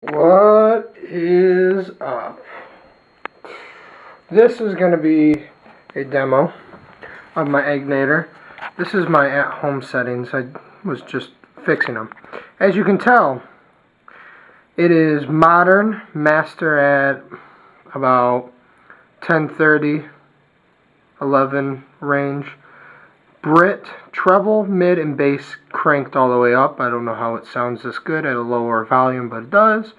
What is up? This is going to be a demo of my Egnater. This is my at-home settings. I was just fixing them. As you can tell, it is modern, master at about 1030, 11 range. Brit, treble, mid, and bass cranked all the way up. I don't know how it sounds this good at a lower volume, but it does.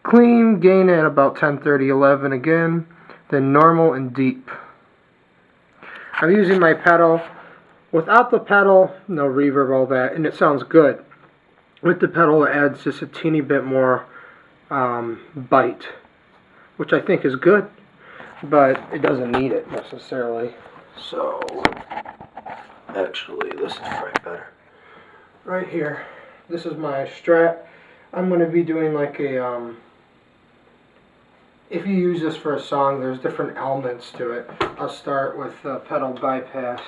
Clean, gain at about 1030, 11 again. Then normal and deep. I'm using my pedal. Without the pedal, no reverb, all that, and it sounds good. With the pedal, it adds just a teeny bit more bite, which I think is good, but it doesn't need it necessarily. So, actually, this is probably better. Right here, this is my Strat. I'm going to be doing like a, if you use this for a song, there's different elements to it. I'll start with pedal bypassed.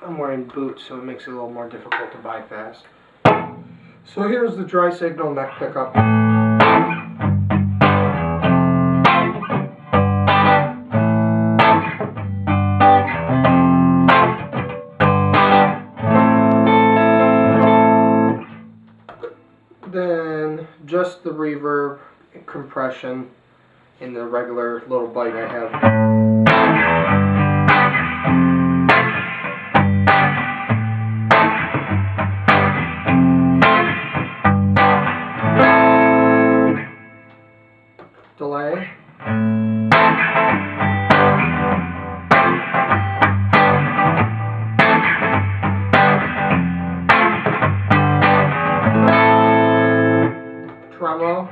I'm wearing boots, so it makes it a little more difficult to bypass. So here's the dry signal neck pickup. Then just the reverb and compression in the regular little bite I have. Delay. Tremolo.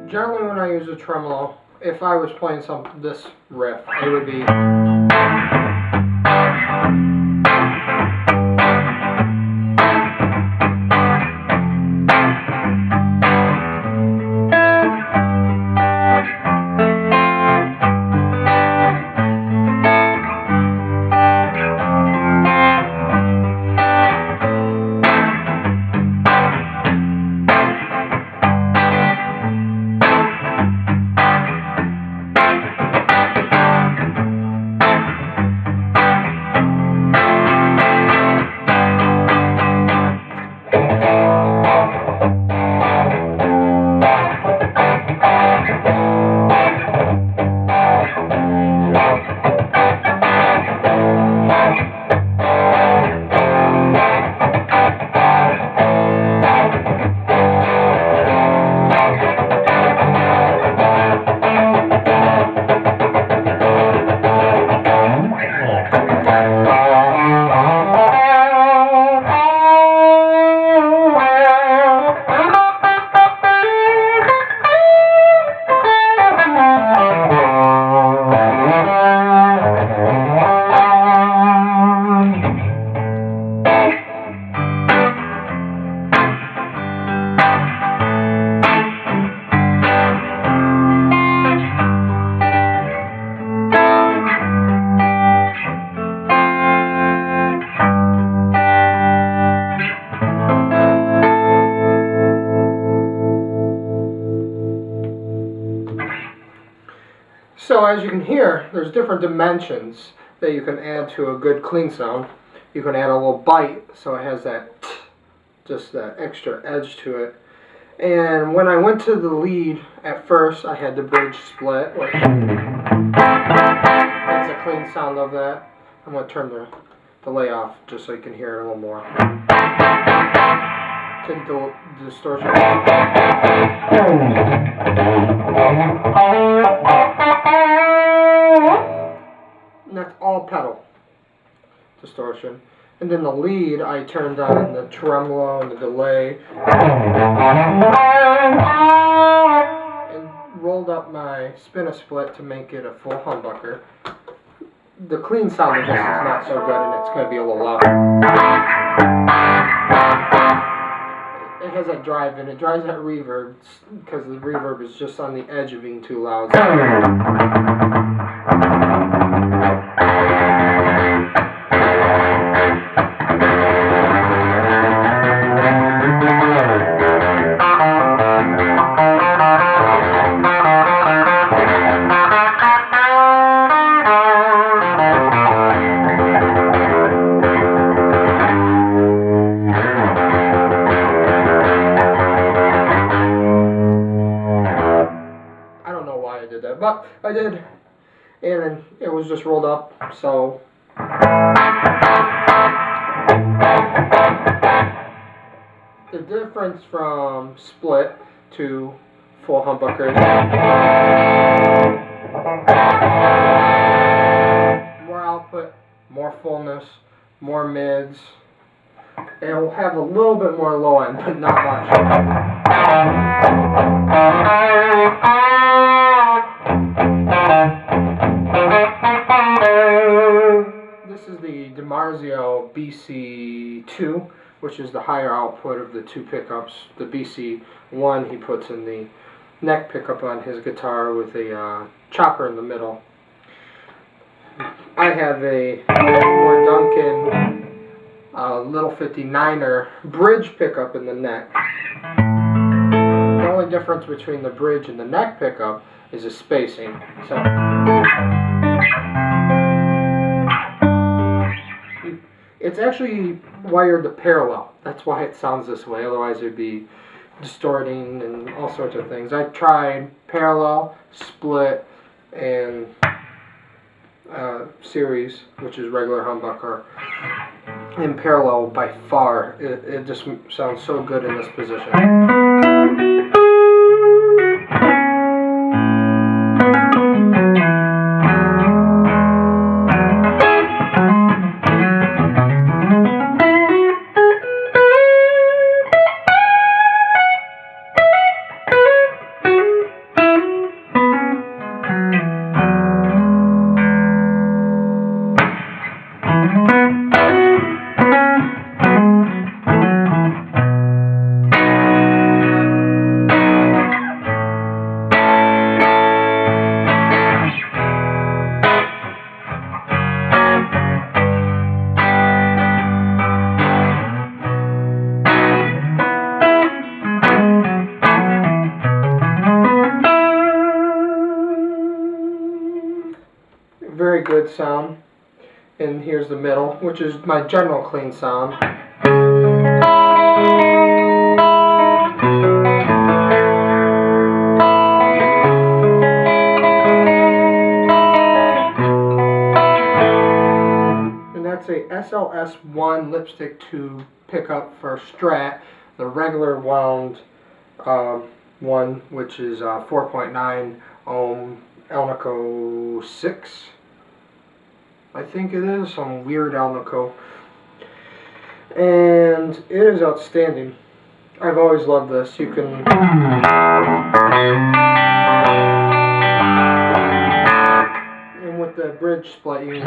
Generally when I use a tremolo, if I was playing this riff, it would be So as you can hear, there's different dimensions that you can add to a good clean sound. You can add a little bite, so it has that, just that extra edge to it. And when I went to the lead, at first I had the bridge split, which makes a clean sound of that. I'm going to turn the delay off just so you can hear it a little more. Take the distortion. And that's all pedal distortion. And then the lead, I turned on the tremolo and the delay. And rolled up my spin-a-split to make it a full humbucker. The clean sound of this is not so good, and it's going to be a little louder. It has that drive and it drives that reverb because the reverb is just on the edge of being too loud. But I did, and it was just rolled up, so the difference from split to full humbuckers, more output, more fullness, more mids. It will have a little bit more low end, but not much. This is the Dimarzio BC2, which is the higher output of the two pickups. The BC1 he puts in the neck pickup on his guitar with a chopper in the middle. I have a more Duncan little 59er bridge pickup in the neck. The only difference between the bridge and the neck pickup is the spacing. So it's actually wired to parallel. That's why it sounds this way. Otherwise, it'd be distorting and all sorts of things. I tried parallel, split, and series, which is regular humbucker. In parallel, by far, it just sounds so good in this position. Very good sound. And here's the middle, which is my general clean sound. And that's a SLS1 lipstick tube pickup for Strat, the regular wound one, which is 4.9 ohm Elnico 6. I think it is some weird Elnico, and it is outstanding. I've always loved this. You can and with the bridge split, you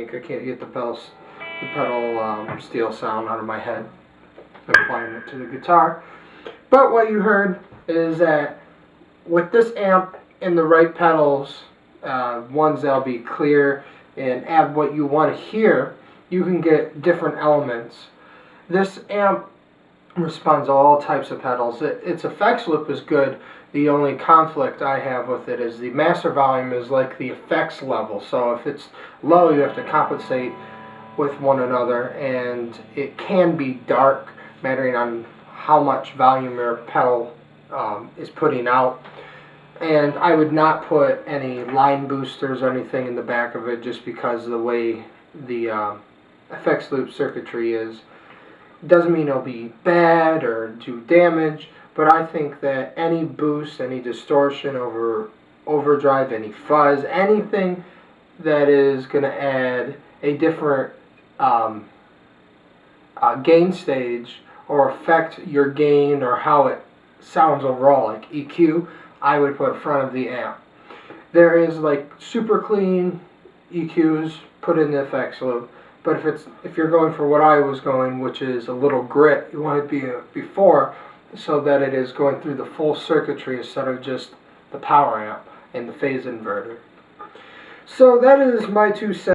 I can't get the pedal steel sound out of my head applying it to the guitar. But what you heard is that with this amp and the right pedals, ones that'll be clear and add what you want to hear, you can get different elements. This amp responds to all types of pedals. Its effects loop is good. The only conflict I have with it is the master volume is like the effects level. So if it's low, you have to compensate with one another, and it can be dark, mattering on how much volume your pedal is putting out. And I would not put any line boosters or anything in the back of it, just because of the way the effects loop circuitry is. It doesn't mean it'll be bad or do damage, but I think that any boost, any distortion over overdrive, any fuzz, anything that is going to add a different gain stage or affect your gain or how it sounds overall, like EQ, I would put front of the amp. There is like super clean EQs, put in the effects loop. But if you're going for what I was going, which is a little grit, you want it to be before, so that it is going through the full circuitry instead of just the power amp and the phase inverter. So that is my 2 cents.